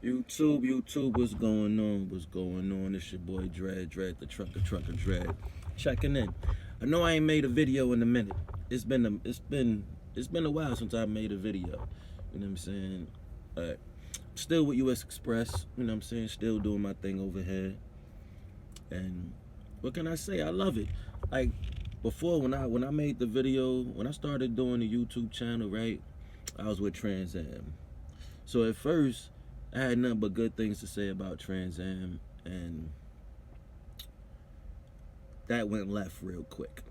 YouTube, what's going on? What's going on? It's your boy Dread, the trucker Dread, checking in. I know I ain't made a video in a minute. It's been a while since I made a video. You know what I'm saying? Still with US Express. You know what I'm saying? Still doing my thing over here. And what can I say? I love it. Like before, when I made the video, when I started doing the YouTube channel, right? I was with Transam. So at first, I had nothing but good things to say about Transam, and that went left real quick.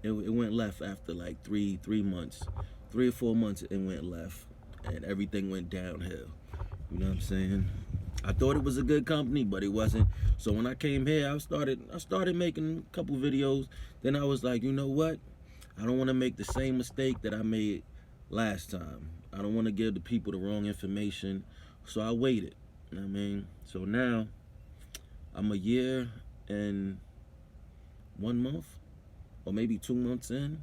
It went left after like three months, 3 or 4 months. It went left, and everything went downhill. You know what I'm saying? I thought it was a good company, but it wasn't. So when I came here, I started making a couple videos. Then I was like, you know what? I don't want to make the same mistake that I made last time. I don't want to give the people the wrong information. So I waited. You know what I mean? So now I'm a year and 1 month, or maybe 2 months in.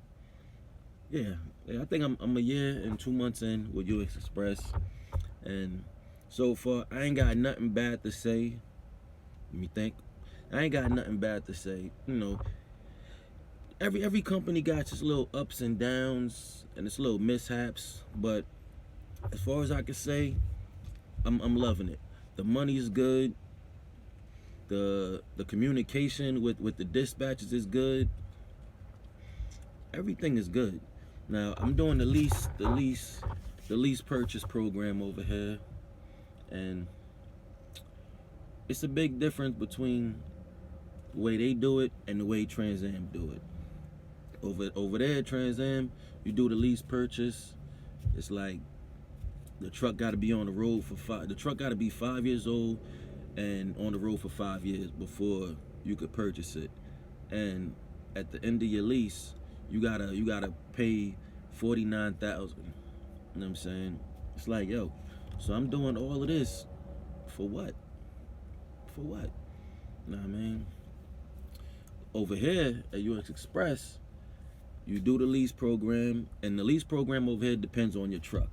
Yeah, I think I'm a year and 2 months in with US Express. And so far, I ain't got nothing bad to say. Let me think. I ain't got nothing bad to say. You know, every company got its little ups and downs and its little mishaps, but as far as I can say, I'm loving it. The money is good. The communication with the dispatches is good. Everything is good. Now I'm doing the lease purchase program over here, and it's a big difference between the way they do it and the way Transam do it. Over there at Transam, you do the lease purchase. It's like the truck got to be on the road for the truck got to be 5 years old and on the road for 5 years before you could purchase it. And at the end of your lease, you gotta pay $49,000. You know what I'm saying? It's like, yo, so I'm doing all of this for what? For what? You know what I mean? Over here at US Express, you do the lease program, and the lease program over here depends on your truck.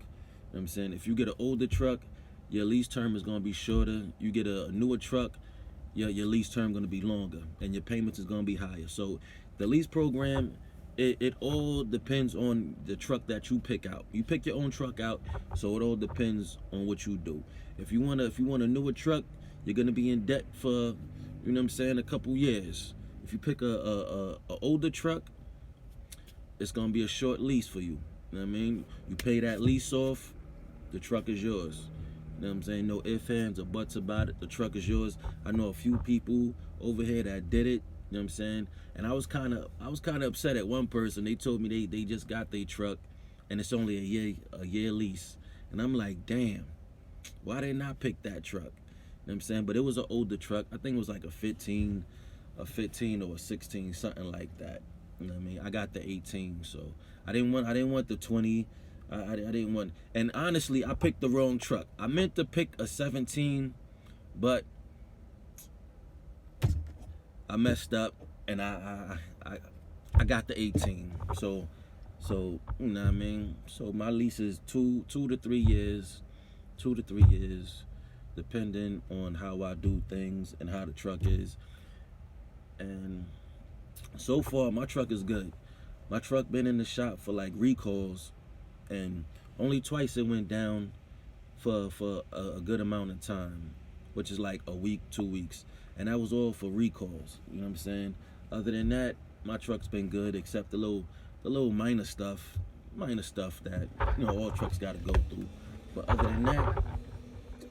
You know what I'm saying? If you get an older truck, your lease term is going to be shorter. You get a newer truck, your lease term going to be longer, and your payments is going to be higher. So the lease program, it all depends on the truck that you pick out. You pick your own truck out, so it all depends on what you do. If you want a newer truck, you're going to be in debt for, you know what I'm saying, a couple years. If you pick a older truck, it's going to be a short lease for you. You know what I mean? You pay that lease off, the truck is yours. You know what I'm saying? No ifs, ands, or buts about it. The truck is yours. I know a few people over here that did it. You know what I'm saying? And I was kind of upset at one person. They told me they just got their truck, and it's only a year lease. And I'm like, damn, why didn't I pick that truck? You know what I'm saying? But it was an older truck. I think it was like a 15 or a 16, something like that. You know what I mean? I got the 18, so I didn't want the 20. I didn't want, and honestly, I picked the wrong truck. I meant to pick a 17, but I messed up, and I got the 18. So you know what I mean. So my lease is 2 to 3 years, depending on how I do things and how the truck is. And so far, my truck is good. My truck been in the shop for like recalls, and only twice it went down for a good amount of time, which is like a week, 2 weeks, and that was all for recalls. You know what I'm saying? Other than that, my truck's been good, except the little minor stuff that, you know, all trucks got to go through. But other than that,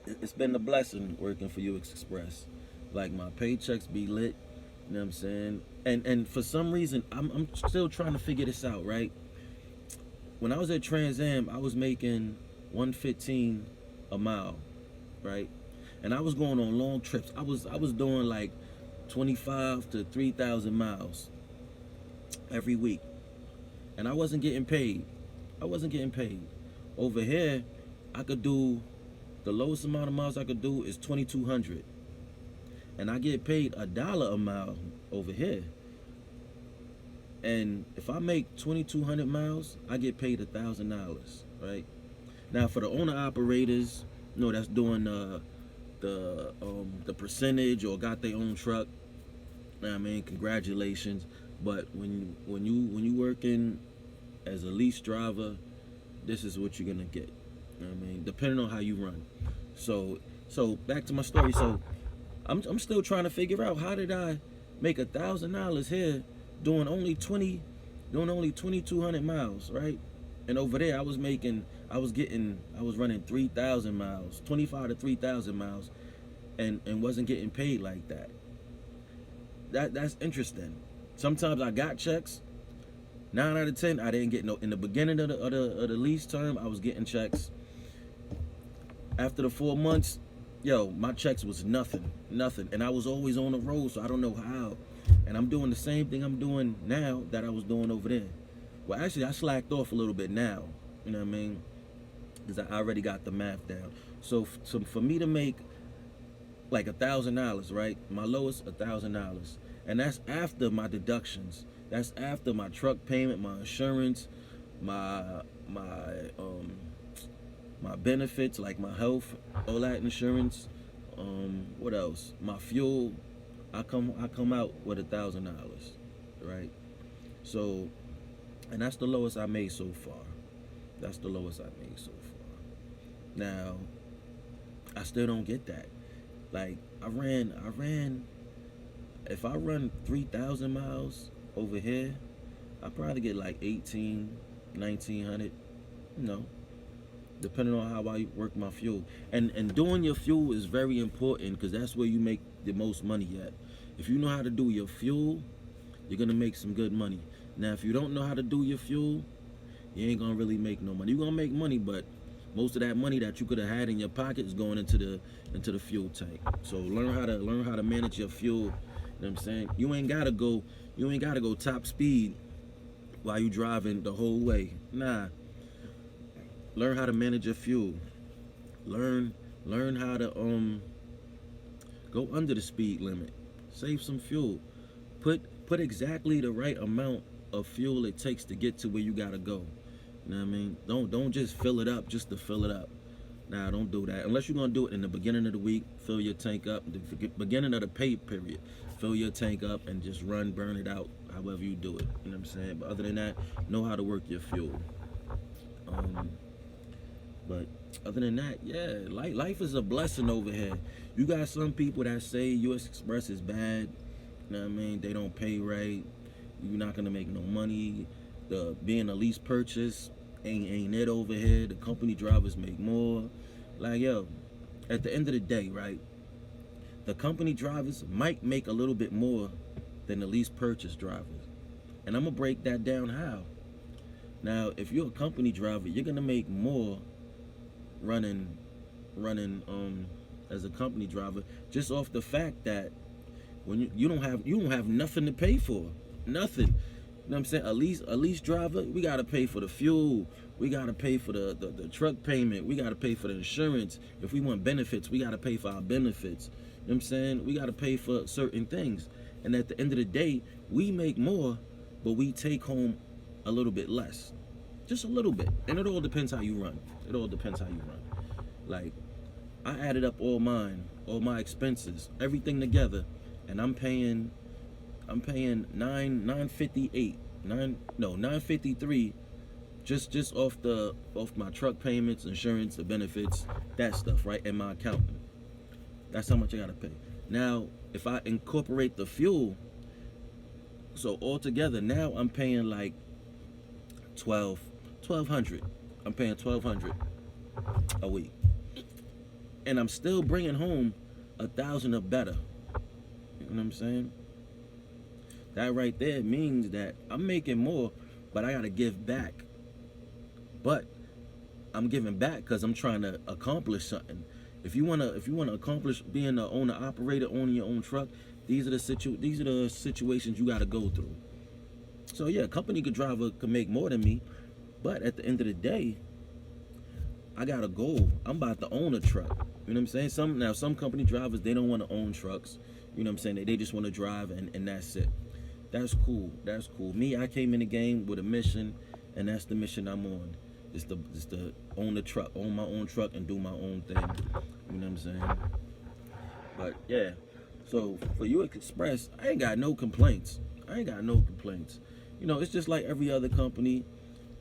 it's been a blessing working for US Express. Like, my paychecks be lit. You know what I'm saying? And for some reason, I'm still trying to figure this out, right? When I was at Trans Am, I was making $115 a mile, right? And I was going on long trips. I was doing like 25 to 3,000 miles every week, and I wasn't getting paid. Over here, I could do, the lowest amount of miles I could do is 2,200, and I get paid $1 a mile over here. And if I make 2,200 miles, I get paid $1,000, right? Now for the owner operators, that's doing the percentage or got their own truck. I mean, congratulations. But when you working as a lease driver, this is what you're gonna get. I mean, depending on how you run. So back to my story. So I'm still trying to figure out how did I make $1,000 here doing only 2,200 miles, right? And over there I was running 3,000 miles, 25 to 3,000 miles, and wasn't getting paid like that. That's interesting. Sometimes I got checks. 9 out of 10, I didn't get no. In the beginning of the lease term, I was getting checks. After the 4 months, my checks was nothing. And I was always on the road, so I don't know how. And I'm doing the same thing I'm doing now that I was doing over there. Well, actually, I slacked off a little bit now. You know what I mean? Because I already got the math down. So for me to make like $1,000, right? My lowest $1,000, and that's after my deductions. That's after my truck payment, my insurance, my benefits like my health, all that insurance. What else? My fuel. I come out with $1,000, right? So, and that's the lowest I made so far. Now, I still don't get that. Like I ran. If I run 3,000 miles over here, I probably get like 1,900, depending on how I work my fuel. And doing your fuel is very important because that's where you make the most money at. If you know how to do your fuel, you're gonna make some good money. Now, if you don't know how to do your fuel, you ain't gonna really make no money. You're gonna make money, but most of that money that you could have had in your pocket is going into the fuel tank. So learn how to manage your fuel. You know what I'm saying? You ain't gotta go top speed while you driving the whole way. Nah. Learn how to manage your fuel. Learn how to go under the speed limit. Save some fuel. Put exactly the right amount of fuel it takes to get to where you gotta go. You know what I mean? Don't just fill it up just to fill it up. Nah, don't do that. Unless you're gonna do it in the beginning of the week, fill your tank up. The beginning of the pay period, fill your tank up and just burn it out. However you do it. You know what I'm saying? But other than that, know how to work your fuel. But other than that, yeah, life is a blessing over here. You got some people that say U.S. Express is bad. You know what I mean? They don't pay right. You're not gonna make no money. Being a lease purchase ain't it over here. The company drivers make more. Like, at the end of the day, right? The company drivers might make a little bit more than the lease purchase drivers. And I'm gonna break that down how. Now, if you're a company driver, you're gonna make more running as a company driver just off the fact that when you don't have nothing to pay for. Nothing. You know what I'm saying? A lease driver, we gotta pay for the fuel, we gotta pay for the truck payment, we gotta pay for the insurance. If we want benefits, we gotta pay for our benefits. You know what I'm saying? We gotta pay for certain things. And at the end of the day, we make more, but we take home a little bit less. Just a little bit. And it all depends how you run. Like, I added up all my expenses, everything together, and I'm paying $953 just off my truck payments, insurance, the benefits, that stuff, right? And my accountant. That's how much I gotta pay. Now, if I incorporate the fuel, so altogether now I'm paying like $1,200. I'm paying $1,200 a week, and I'm still bringing home $1,000 or better. You know what I'm saying? That right there means that I'm making more, but I gotta give back. But I'm giving back because I'm trying to accomplish something. If you wanna accomplish being an owner operator, owning your own truck, these are the situations you gotta go through. So yeah, a company driver could make more than me, but at the end of the day, I got a goal. I'm about to own a truck. You know what I'm saying? Some company drivers, they don't want to own trucks. You know what I'm saying? They just want to drive and that's it. That's cool. Me, I came in the game with a mission, and that's the mission I'm on. It's the own the truck, own my own truck, and do my own thing. You know what I'm saying? But yeah, so for UX Express, I ain't got no complaints. I ain't got no complaints. You know, it's just like every other company.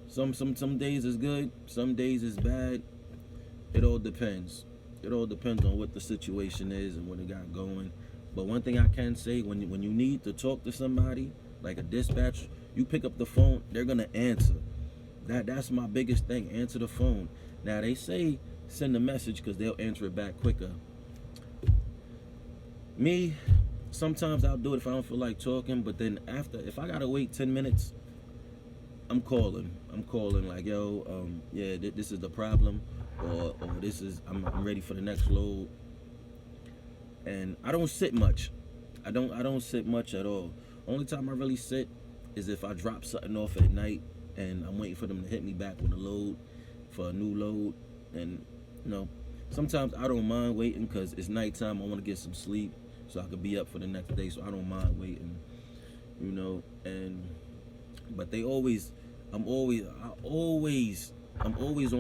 Some days is good, some days is bad. It all depends. It all depends on what the situation is and what it got going. But one thing I can say, when you need to talk to somebody, like a dispatch, you pick up the phone, they're gonna answer. That's my biggest thing. Answer the phone. Now they say send a message because they'll answer it back quicker. Me, sometimes I'll do it if I don't feel like talking, but then after, if I gotta wait 10 minutes, I'm calling like, yo, yeah, this is the problem, or this is, I'm ready for the next load. And I don't sit much. I don't sit much at all. Only time I really sit is if I drop something off at night and I'm waiting for them to hit me back with a load, for a new load. And you know, sometimes I don't mind waiting because it's nighttime. I want to get some sleep so I could be up for the next day. So I don't mind waiting, you know. And but I'm always on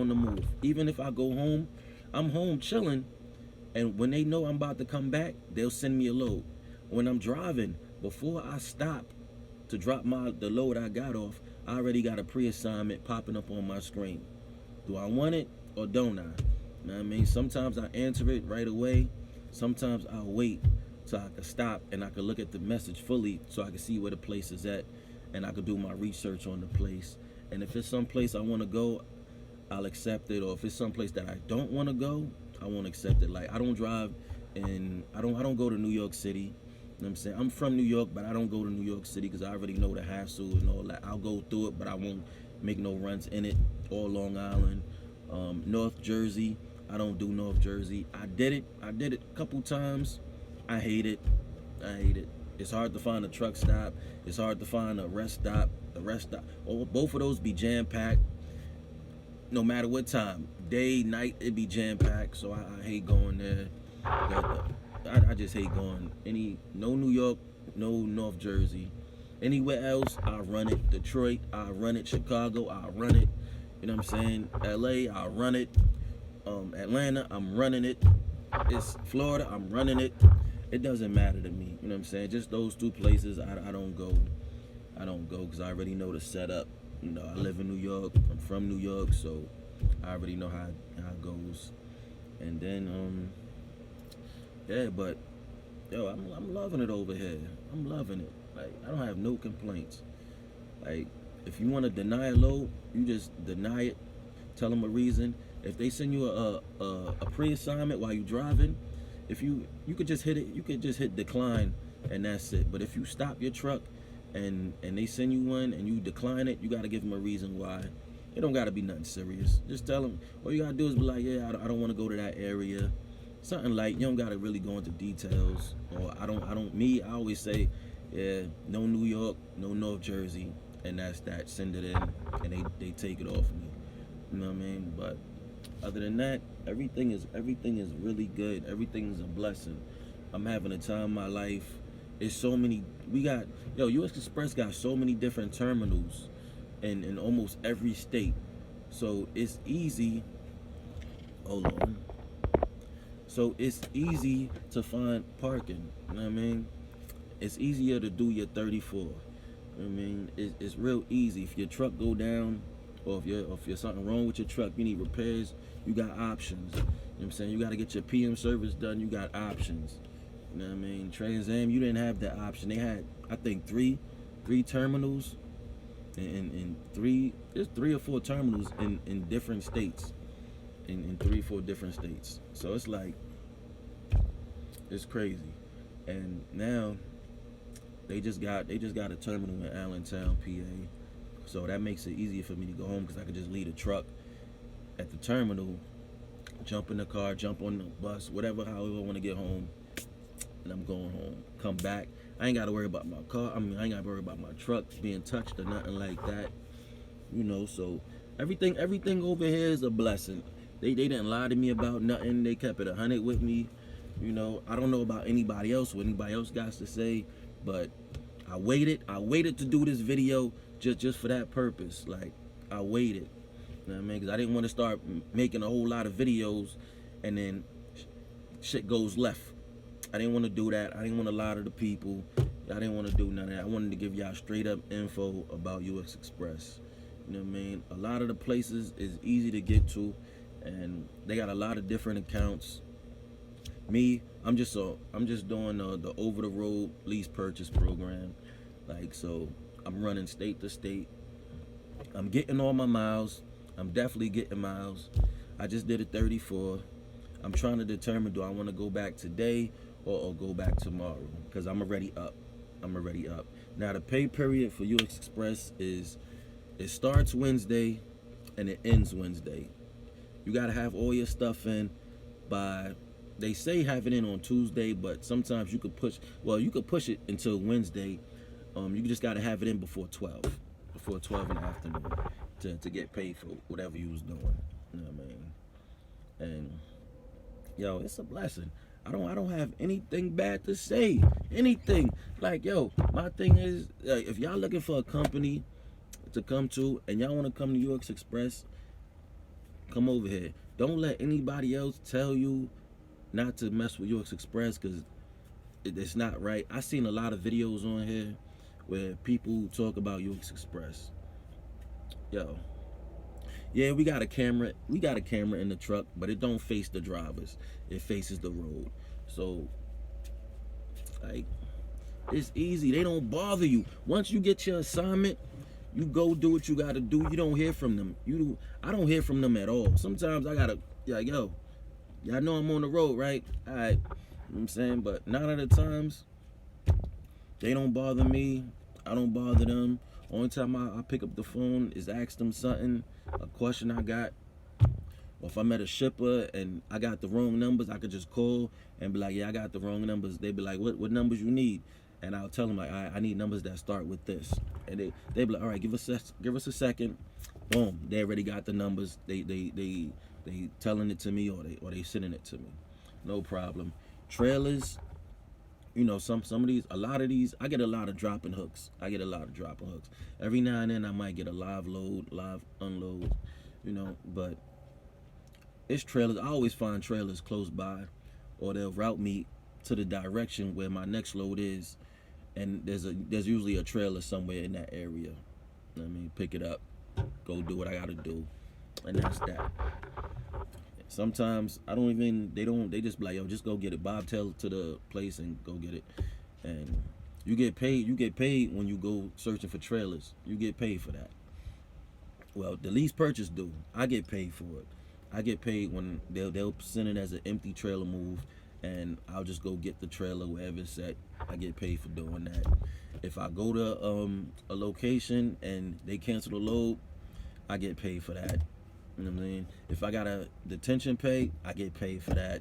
the move. Even if I go home, I'm home chilling. And when they know I'm about to come back, they'll send me a load. When I'm driving, before I stop to drop the load I got off, I already got a pre-assignment popping up on my screen. Do I want it or don't I? You know what I mean? Sometimes I answer it right away. Sometimes I'll wait so I can stop and I can look at the message fully so I can see where the place is at and I can do my research on the place. And if it's some place I want to go, I'll accept it. Or if it's some place that I don't want to go, I won't accept it. Like I don't drive and I don't go to New York City. You know what I'm saying? I'm from New York, but I don't go to New York City because I already know the hassle and all that. I'll go through it, but I won't make no runs in it. Or Long Island, North Jersey. I don't do North Jersey. I did it a couple times. I hate it. It's hard to find a truck stop. It's hard to find a rest stop. Both of those be jam-packed. No matter what time, day, night, it be jam-packed. So I hate going there. I just hate going. No New York, no North Jersey. Anywhere else, I run it. Detroit, I run it. Chicago, I run it. You know what I'm saying? LA, I run it. Atlanta, I'm running it. It's Florida, I'm running it. It doesn't matter to me. You know what I'm saying? Just those two places, I don't go. I don't go because I already know the setup. You know, I live in New York. I'm from New York, so I already know how it goes. And then, yeah, but yo, I'm loving it over here. I'm loving it. Like I don't have no complaints. Like if you want to deny a load, you just deny it. Tell them a reason. If they send you a pre-assignment while you're driving, if you could just hit it, you could just hit decline, and that's it. But if you stop your truck and they send you one and you decline it, you got to give them a reason why. It don't got to be nothing serious. Just tell them. All you got to do is be like, yeah, I don't want to go to that area. Something like, you don't got to really go into details. Or I always say, yeah, no New York, no North Jersey, and that's that. Send it in, and they take it off me. You know what I mean? But other than that, everything is really good. Everything is a blessing. I'm having a time of my life. It's so many. UX Express got so many different terminals in almost every state. So it's easy. Hold on. So it's easy to find parking. You know what I mean? It's easier to do your 34. You know what I mean? It's real easy. If your truck go down, or if you're something wrong with your truck, you need repairs, you got options. You know what I'm saying? You got to get your PM service done, you got options. You know what I mean? Transam, you didn't have that option. They had, I think, three terminals, and there's 3 or 4 terminals in different states, in 3 or 4 different states. So it's like, it's crazy. And now they just got a terminal in Allentown, PA. So that makes it easier for me to go home because I can just leave the truck at the terminal, jump in the car, jump on the bus, however I want to get home, and I'm going home. Come back. I ain't got to worry about my car. I ain't got to worry about my truck being touched or nothing like that. You know, so everything over here is a blessing. They didn't lie to me about nothing. They kept it 100 with me. You know, I don't know about anybody else, what anybody else got to say, but I waited to do this video just for that purpose. Like, I waited. You know what I mean? Because I didn't want to start making a whole lot of videos and then shit goes left. I didn't want to do that. I didn't want to lie to the people. I didn't want to do none of that. I wanted to give y'all straight up info about UX Express. You know what I mean? A lot of the places is easy to get to, and they got a lot of different accounts. Me, I'm just doing the over the road lease purchase program. Like, so I'm running state to state. I'm getting all my miles. I'm definitely getting miles. I just did a 34. I'm trying to determine, do I want to go back today or go back tomorrow? Because I'm already up. Now the pay period for UX Express is, it starts Wednesday and it ends Wednesday. You gotta have all your stuff in by, they say have it in on Tuesday, but sometimes you could push it until Wednesday. You just gotta have it in before 12 in the afternoon to get paid for whatever you was doing. You know what I mean? And yo, it's a blessing. I don't have anything bad to say. Anything. Like, yo, my thing is, if y'all looking for a company to come to and y'all want to come to UX Express, come over here. Don't let anybody else tell you not to mess with UX Express, because it's not right. I seen a lot of videos on here where people talk about UX Express. Yo, yeah, we got a camera in the truck, but it don't face the drivers. It faces the road. So, like, it's easy. They don't bother you. Once you get your assignment, you go do what you gotta do. You don't hear from them. I don't hear from them at all. Sometimes I gotta, like, yo, y'all know I'm on the road, right? All right. You know what I'm saying? But none of the times, they don't bother me. I don't bother them. Only time I pick up the phone is ask them something, a question I got. Or if I'm at a shipper and I got the wrong numbers, I could just call and be like, yeah, I got the wrong numbers. They be like, what numbers you need? And I'll tell them, like, I need numbers that start with this. And they be like, all right, give us a second. Boom, they already got the numbers. They telling it to me, or they sending it to me. No problem. Trailers, you know, some of these, a lot of these, I get a lot of dropping hooks. Every now and then I might get a live load, live unload, you know, but it's trailers. I always find trailers close by, or they'll route me to the direction where my next load is, and there's usually a trailer somewhere in that area. I mean, pick it up, go do what I gotta do, and that's that. Sometimes they just be like, yo, just go get it. Bob tell to the place and go get it. And you get paid when you go searching for trailers. You get paid for that. Well, the lease purchase do. I get paid for it. I get paid when they'll send it as an empty trailer move, and I'll just go get the trailer wherever it's at. I get paid for doing that. If I go to a location and they cancel the load, I get paid for that. You know what I mean? If I got a detention pay, I get paid for that.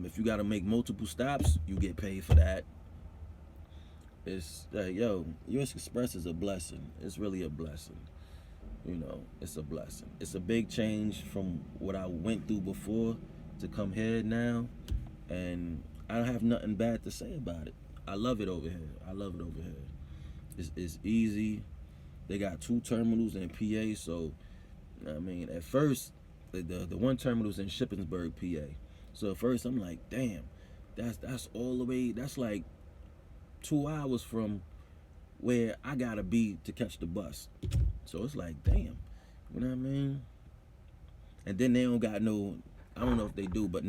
If you got to make multiple stops, you get paid for that. It's like, yo, US Express is a blessing. It's really a blessing. You know, it's a blessing. It's a big change from what I went through before to come here now, and I don't have nothing bad to say about it. I love it over here. It's easy. They got 2 terminals in PA, so I mean, at first the one terminal is in Shippensburg, PA. So at first I'm like, damn, that's all the way. That's like 2 hours from where I gotta be to catch the bus. So it's like, damn, you know what I mean? And then they don't got no, I don't know if they do, but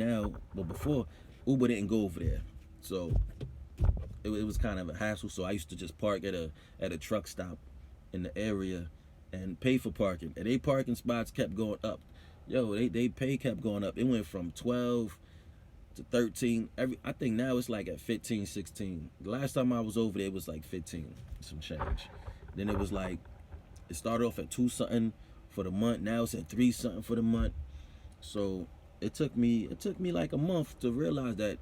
before, Uber didn't go over there, so it was kind of a hassle. So I used to just park at a truck stop in the area and pay for parking, and they parking spots kept going up. Yo, they pay kept going up. It went from 12 to 13. I think now it's like at 15, 16. The last time I was over there, it was like 15, some change. Then it was like, it started off at 2 something for the month. Now it's at 3 something for the month. So it took me like a month to realize that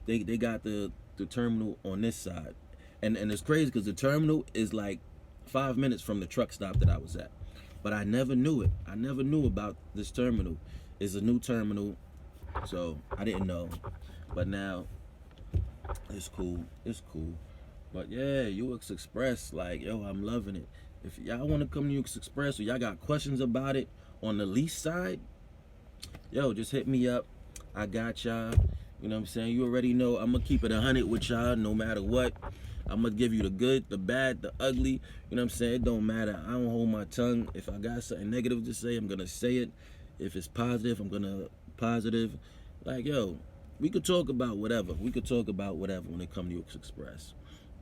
they got the terminal on this side, and it's crazy because the terminal is like 5 minutes from the truck stop that I was at. But I never knew it. I never knew about this terminal. It's a new terminal, so I didn't know. But now, it's cool. But yeah, UX Express, like, yo, I'm loving it. If y'all want to come to UX Express or y'all got questions about it on the lease side, yo, just hit me up. I got y'all. You know what I'm saying? You already know I'm gonna keep it 100 with y'all no matter what. I'm gonna give you the good, the bad, the ugly. You know what I'm saying? It don't matter. I don't hold my tongue. If I got something negative to say, I'm gonna say it. If it's positive, I'm gonna positive. Like, yo, we could talk about whatever. We could talk about whatever when it comes to UX Express.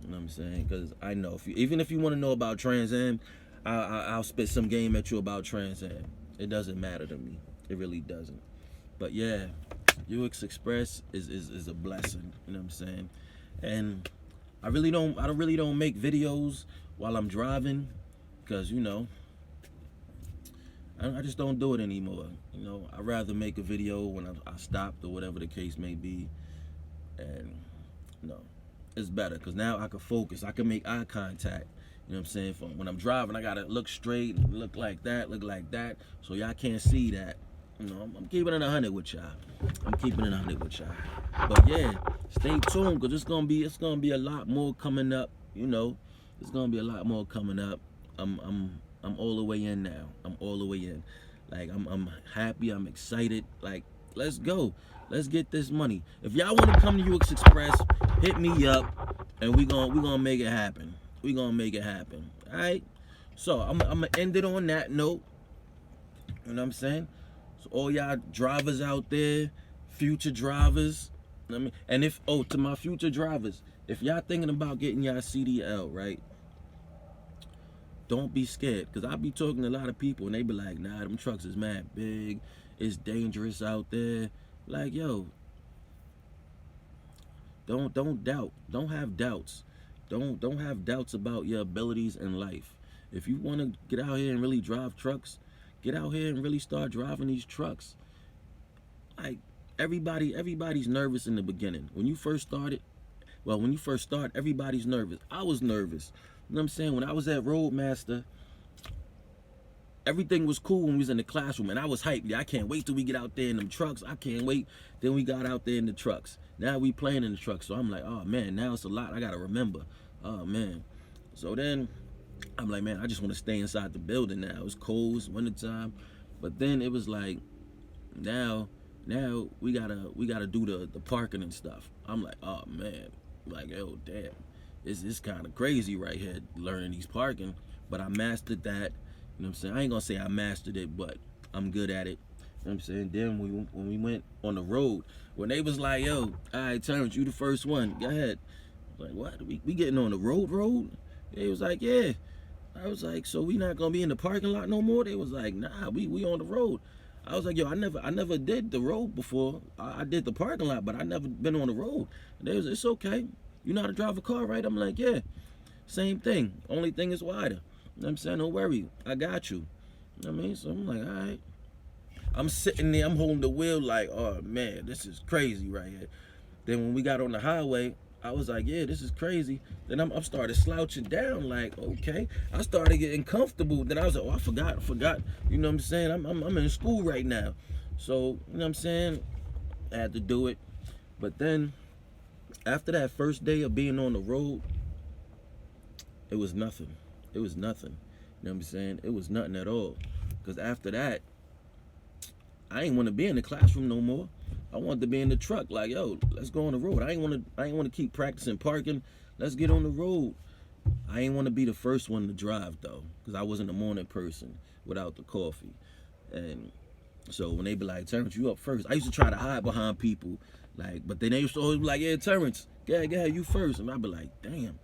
You know what I'm saying? Because I know, even if you want to know about Transam, I'll spit some game at you about Transam. It doesn't matter to me. It really doesn't. But yeah, UX Express is a blessing. You know what I'm saying? And I really don't make videos while I'm driving, because, you know, I just don't do it anymore. You know, I'd rather make a video when I stopped or whatever the case may be. And, you know, it's better because now I can focus. I can make eye contact. You know what I'm saying? When I'm driving, I got to look straight, look like that. So y'all can't see that. You know, I'm keeping it 100 with y'all. But yeah, stay tuned because it's gonna be a lot more coming up. You know, it's gonna be a lot more coming up. I'm all the way in now. I'm all the way in. Like I'm happy. I'm excited. Like, let's go. Let's get this money. If y'all want to come to UX Express, hit me up, and we gonna make it happen. We gonna make it happen. All right. So I'm gonna end it on that note. You know what I'm saying? So all y'all drivers out there, future drivers, and to my future drivers, if y'all thinking about getting y'all CDL, right? Don't be scared, because I be talking to a lot of people and they be like, nah, them trucks is mad big, it's dangerous out there. Like, yo, don't doubt. Don't have doubts. Don't have doubts about your abilities in life. If you want to get out here and really drive trucks, get out here and really start driving these trucks. Like, everybody's nervous in the beginning. When you first start, everybody's nervous. I was nervous. You know what I'm saying? When I was at Roadmaster, everything was cool when we was in the classroom, and I was hyped. Yeah, I can't wait till we get out there in them trucks. I can't wait. Then we got out there in the trucks. Now we playing in the trucks. So I'm like, oh man, now it's a lot I gotta remember. Oh man. So then I'm like, man, I just want to stay inside the building now. It's cold, it's wintertime. But then it was like, now we gotta do the parking and stuff. I'm like, oh man, like, oh damn, it's kind of crazy right here learning these parking. But I mastered that. You know what I'm saying? I ain't gonna say I mastered it, but I'm good at it. You know what I'm saying? Then when we went on the road, when they was like, yo, all right, Terrence, you the first one. Go ahead. I was like, what? We getting on the road? They was like, yeah. I was like, so we not gonna be in the parking lot no more? They was like, nah, we on the road. I was like, yo, I never did the road before. I did the parking lot, but I never been on the road. And they was, it's okay. You know how to drive a car, right? I'm like, yeah. Same thing. Only thing is wider. You know what I'm saying? Don't worry. I got you. You know what I mean? So I'm like, all right. I'm sitting there, I'm holding the wheel like, oh man, this is crazy right here. Then when we got on the highway, I was like, yeah, this is crazy. Then I started slouching down, like, okay. I started getting comfortable. Then I was like, oh, I forgot. You know what I'm saying? I'm in school right now. So, you know what I'm saying? I had to do it. But then, after that first day of being on the road, it was nothing. It was nothing. You know what I'm saying? It was nothing at all. Because after that, I ain't want to be in the classroom no more. I wanted to be in the truck. Like, yo, let's go on the road. I ain't want to keep practicing parking. Let's get on the road. I ain't want to be the first one to drive though, because I wasn't a morning person without the coffee. And so when they be like, Terrence, you up first. I used to try to hide behind people, like, but then they used to always be like, yeah, Terrence, go ahead, you first. And I'd be like, damn.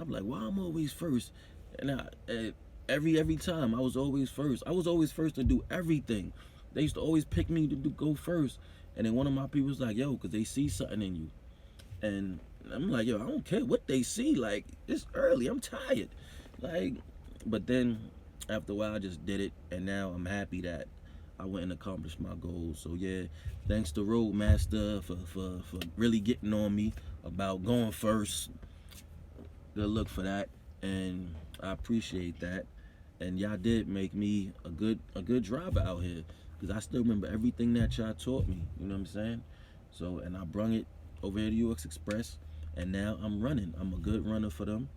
I'd be like, why I'm always first? And every time I was always first. I was always first to do everything. They used to always pick me to go first. And then one of my people was like, yo, because they see something in you. And I'm like, yo, I don't care what they see. Like, it's early. I'm tired. Like, but then after a while, I just did it. And now I'm happy that I went and accomplished my goals. So, yeah, thanks to Roadmaster for really getting on me about going first. Good look for that. And I appreciate that. And y'all did make me a good driver out here. Because I still remember everything that y'all taught me. You know what I'm saying? So, and I brung it over here to UX Express. And now I'm running. I'm a good runner for them.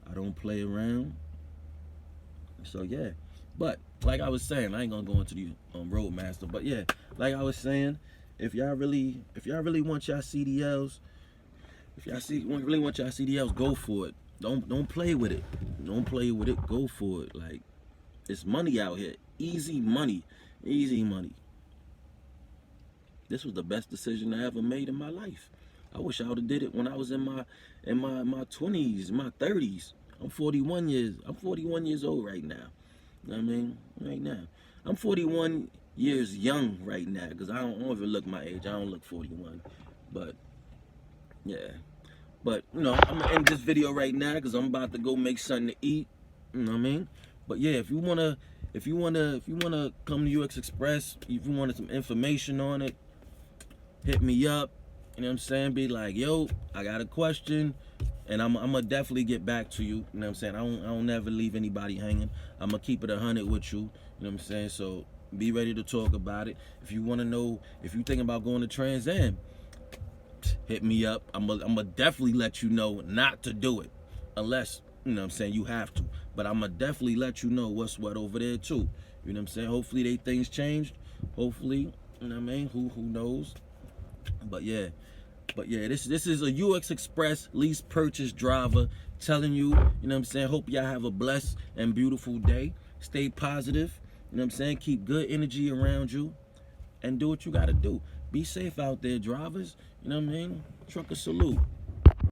I don't play around. So yeah, but like I was saying, I ain't gonna go into the Roadmaster, but yeah, like I was saying, if y'all really want y'all CDLs, if y'all really want y'all CDLs, go for it. Don't play with it. Don't play with it. Go for it. Like, it's money out here. Easy money. Easy money. This was the best decision I ever made in my life. I wish I would have did it when I was in my 20s, my 30s. I'm 41 years old right now. You know what I mean? Right now. I'm 41 years young right now because I don't even look my age. I don't look 41. But yeah. But I'm gonna end this video right now because I'm about to go make something to eat. You know what I mean? But yeah, if you wanna come to UX Express, if you wanted some information on it, hit me up. You know what I'm saying? Be like, yo, I got a question, and I'm gonna definitely get back to you. You know what I'm saying? I don't never leave anybody hanging. I'm gonna keep it 100 with you. You know what I'm saying? So be ready to talk about it. If you wanna know, if you thinking about going to Transam, hit me up. I'm gonna definitely let you know not to do it, unless you know what I'm saying you have to. But I'm gonna definitely let you know what's what over there too. You know what I'm saying? Hopefully they things changed. Hopefully, you know what I mean. Who knows? But yeah, this is a UX Express lease purchase driver telling you, you know what I'm saying. Hope y'all have a blessed and beautiful day. Stay positive. You know what I'm saying. Keep good energy around you, and do what you gotta do. Be safe out there, drivers. You know what I mean? Trucker salute.